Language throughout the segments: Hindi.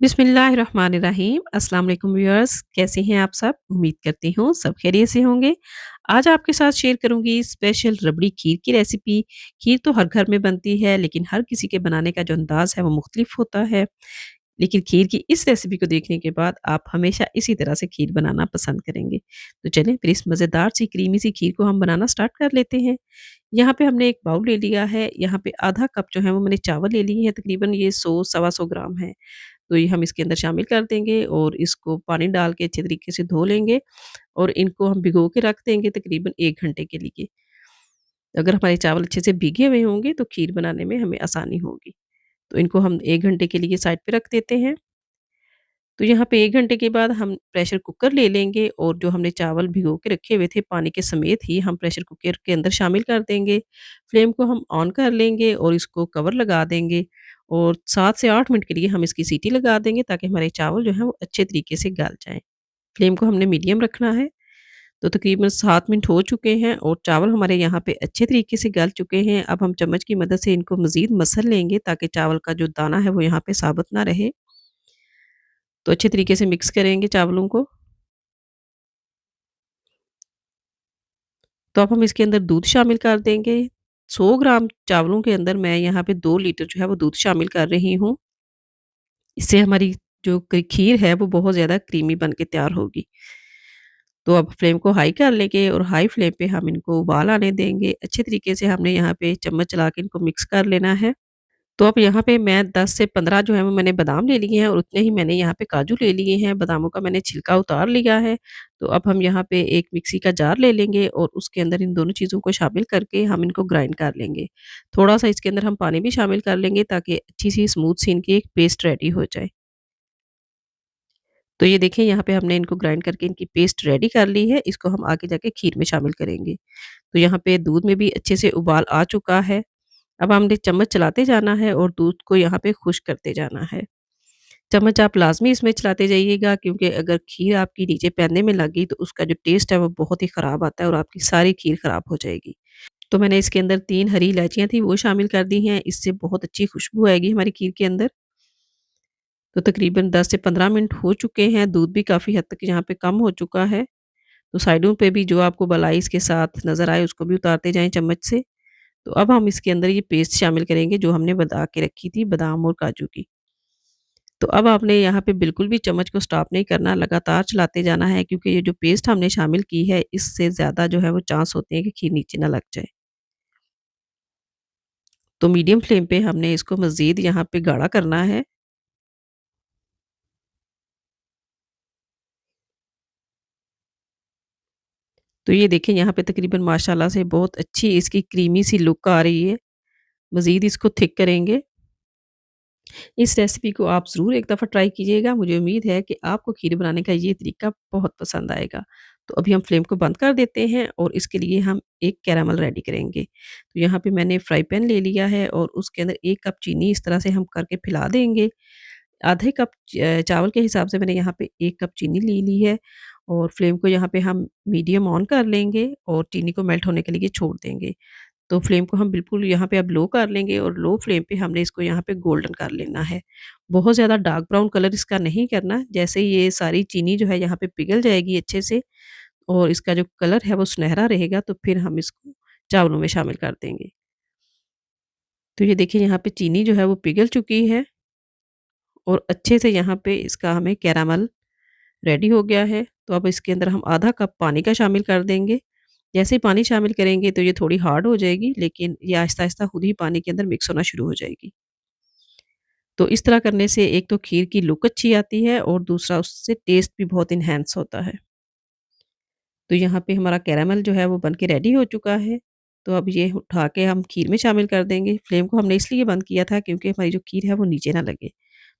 बिस्मिल्लाहिर्रहमानिर्रहीम। अस्सलाम वालेकुम व्यूअर्स, कैसे हैं आप सब? उम्मीद करती हूँ सब खैरियत से होंगे। आज आपके साथ शेयर करूँगी स्पेशल रबड़ी खीर की रेसिपी। खीर तो हर घर में बनती है, लेकिन हर किसी के बनाने का जो अंदाज़ है वो मुख्तलिफ होता है। लेकिन खीर की इस रेसिपी को देखने के बाद आप हमेशा इसी तरह से खीर बनाना पसंद करेंगे। तो चलें फिर इस मज़ेदार सी क्रीमी सी खीर को हम बनाना स्टार्ट कर लेते हैं। यहाँ पे हमने एक बाउल ले लिया है, यहाँ पे आधा कप जो है वो मैंने चावल ले लिए हैं, तकरीबन ये 100 सवा 100 ग्राम है। तो ये हम इसके अंदर शामिल कर देंगे और इसको पानी डाल के अच्छे तरीके से धो लेंगे और इनको हम भिगो के रख देंगे तकरीबन 1 घंटे के लिए। अगर हमारे चावल अच्छे से भीगे हुए होंगे तो खीर बनाने में हमें आसानी होगी। तो इनको हम 1 घंटे के लिए साइड पे रख देते हैं। तो यहाँ पे 1 घंटे के बाद हम प्रेशर कुकर ले लेंगे और जो हमने चावल भिगो के रखे हुए थे पानी के समेत ही हम प्रेशर कुकर के अंदर शामिल कर देंगे। फ्लेम को हम ऑन कर लेंगे और इसको कवर लगा देंगे और 7 से 8 मिनट के लिए हम इसकी सीटी लगा देंगे ताकि हमारे चावल जो हैं वो अच्छे तरीके से गल जाएँ। फ्लेम को हमने मीडियम रखना है। तो तकरीबन 7 मिनट हो चुके हैं और चावल हमारे यहाँ पे अच्छे तरीके से गल चुके हैं। अब हम चम्मच की मदद से इनको मज़ीद मसल लेंगे ताकि चावल का जो दाना है वो यहाँ पे साबुत ना रहे। तो अच्छे तरीके से मिक्स करेंगे चावलों को। तो अब हम इसके अंदर दूध शामिल कर देंगे। 100 ग्राम चावलों के अंदर मैं यहाँ पे 2 लीटर जो है वो दूध शामिल कर रही हूँ। इससे हमारी जो खीर है वो बहुत ज़्यादा क्रीमी बन के तैयार होगी। तो अब फ्लेम को हाई कर लेंगे और हाई फ्लेम पे हम इनको उबाल आने देंगे। अच्छे तरीके से हमने यहाँ पे चम्मच चला के इनको मिक्स कर लेना है। तो अब यहाँ पे मैं 10 से 15 जो है वो मैंने बादाम ले लिए हैं और उतने ही मैंने यहाँ पे काजू ले लिए हैं। बादामों का मैंने छिलका उतार लिया है। तो अब हम यहाँ पे एक मिक्सी का जार ले लेंगे और उसके अंदर इन दोनों चीज़ों को शामिल करके हम इनको ग्राइंड कर लेंगे। थोड़ा-सा इसके अंदर हम पानी भी शामिल कर लेंगे ताकि अच्छी-सी स्मूथ सी इनकी एक पेस्ट रेडी हो जाए। तो ये देखिए यहाँ पे हमने इनको ग्राइंड करके इनकी पेस्ट रेडी कर ली है। इसको हम आगे जाके खीर में शामिल करेंगे। तो यहाँ पे दूध में भी अच्छे से उबाल आ चुका है। अब हमने चम्मच चलाते जाना है और दूध को यहाँ पे खुश्क करते जाना है। चम्मच आप लाज़मी इसमें चलाते जाइएगा क्योंकि अगर खीर आपकी नीचे पैने में लग गई तो उसका जो टेस्ट है वो बहुत ही ख़राब आता है और आपकी सारी खीर ख़राब हो जाएगी। तो मैंने इसके अंदर 3 हरी इलायचियाँ थी वो शामिल कर दी हैं, इससे बहुत अच्छी खुशबू आएगी हमारी खीर के अंदर। तो तकरीबन 10 से 15 मिनट हो चुके हैं, दूध भी काफ़ी हद तक यहाँ पे कम हो चुका है। तो साइडों पे भी जो आपको मलाई इसके साथ नज़र आए उसको भी उतारते जाएँ चम्मच से। तो अब हम इसके अंदर ये पेस्ट शामिल करेंगे जो हमने बना के रखी थी बादाम और काजू की। तो अब आपने यहाँ पे बिल्कुल भी चम्मच को स्टॉप नहीं करना, लगातार चलाते जाना है क्योंकि ये जो पेस्ट हमने शामिल की है, इससे ज़्यादा जो है वो चांस होते हैं कि खीर नीचे ना लग जाए। तो मीडियम फ्लेम पे हमने इसको मज़ीद यहाँ पे गाढ़ा करना है। तो ये देखिए यहाँ पे तकरीबन माशाल्लाह से बहुत अच्छी इसकी क्रीमी सी लुक आ रही है। मज़ीद इसको थिक करेंगे। इस रेसिपी को आप ज़रूर एक दफ़ा ट्राई कीजिएगा। मुझे उम्मीद है कि आपको खीर बनाने का ये तरीका बहुत पसंद आएगा। तो अभी हम फ्लेम को बंद कर देते हैं और इसके लिए हम एक कैरामल रेडी करेंगे। तो यहाँ पे मैंने फ्राई पैन ले लिया है और उसके अंदर 1 कप चीनी इस तरह से हम करके पिला देंगे। आधे कप चावल के हिसाब से मैंने यहाँ पे 1 कप चीनी ले ली है और फ्लेम को यहाँ पे हम मीडियम ऑन कर लेंगे और चीनी को मेल्ट होने के लिए छोड़ देंगे। तो फ्लेम को हम बिल्कुल यहाँ पे अब लो कर लेंगे और लो फ्लेम पे हमने इसको यहाँ पे गोल्डन कर लेना है। बहुत ज़्यादा डार्क ब्राउन कलर इसका नहीं करना, जैसे ये सारी चीनी जो है यहाँ पे पिघल जाएगी अच्छे से और इसका जो कलर है वो सुनहरा रहेगा तो फिर हम इसको चावलों में शामिल कर देंगे। तो ये देखिए यहाँ पे चीनी जो है वो पिघल चुकी है और अच्छे से यहाँ पे इसका हमें कैरामल रेडी हो गया है। तो अब इसके अंदर हम आधा कप पानी का शामिल कर देंगे। जैसे ही पानी शामिल करेंगे तो ये थोड़ी हार्ड हो जाएगी, लेकिन ये आहिस्ता-आहिस्ता खुद ही पानी के अंदर मिक्स होना शुरू हो जाएगी। तो इस तरह करने से एक तो खीर की लुक अच्छी आती है और दूसरा उससे टेस्ट भी बहुत एनहांस होता है। तो यहाँ पे हमारा कैरामल जो है वो बन के रेडी हो चुका है। तो अब ये उठा के हम खीर में शामिल कर देंगे। फ्लेम को हमने इसलिए बंद किया था क्योंकि हमारी जो खीर है वो नीचे ना लगे।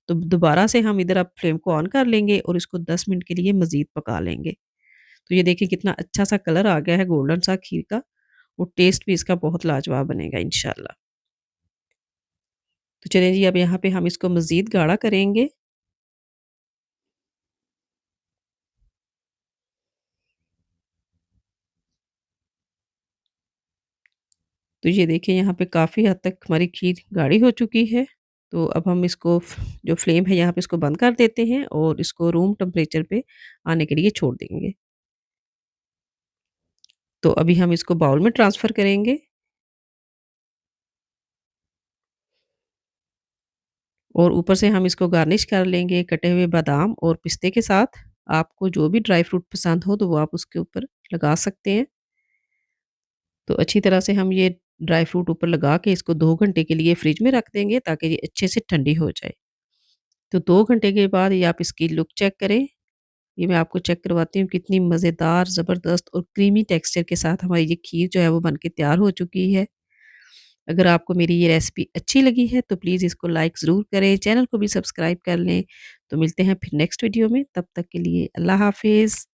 तो दोबारा से हम इधर अब फ्लेम को ऑन कर लेंगे और इसको 10 मिनट के लिए मज़ीद पका लेंगे। तो ये देखिए कितना अच्छा-सा कलर आ गया है गोल्डन सा खीर का और टेस्ट भी इसका बहुत लाजवाब बनेगा इंशाल्लाह। तो चलिए जी अब यहाँ पे हम इसको मज़ीद गाढ़ा करेंगे। तो ये देखिए यहाँ पे काफ़ी हद तक हमारी खीर गाढ़ी हो चुकी है। तो अब हम इसको जो फ्लेम है यहाँ पे इसको बंद कर देते हैं और इसको रूम टेम्परेचर पे आने के लिए छोड़ देंगे। तो अभी हम इसको बाउल में ट्रांसफ़र करेंगे और ऊपर से हम इसको गार्निश कर लेंगे कटे हुए बादाम और पिस्ते के साथ। आपको जो भी ड्राई फ्रूट पसंद हो तो वो आप उसके ऊपर लगा सकते हैं। तो अच्छी तरह से हम ये ड्राई फ्रूट ऊपर लगा के इसको 2 घंटे के लिए फ्रिज में रख देंगे ताकि ये अच्छे से ठंडी हो जाए। तो 2 घंटे के बाद ये आप इसकी लुक चेक करें। ये मैं आपको चेक करवाती हूँ कितनी मज़ेदार, ज़बरदस्त और क्रीमी टेक्सचर के साथ हमारी ये खीर जो है वो बन के तैयार हो चुकी है। अगर आपको मेरी ये रेसिपी अच्छी लगी है तो प्लीज़ इसको लाइक ज़रूर करें, चैनल को भी सब्सक्राइब कर लें। तो मिलते हैं फिर नेक्स्ट वीडियो में, तब तक के लिए अल्लाह हाफ़िज़।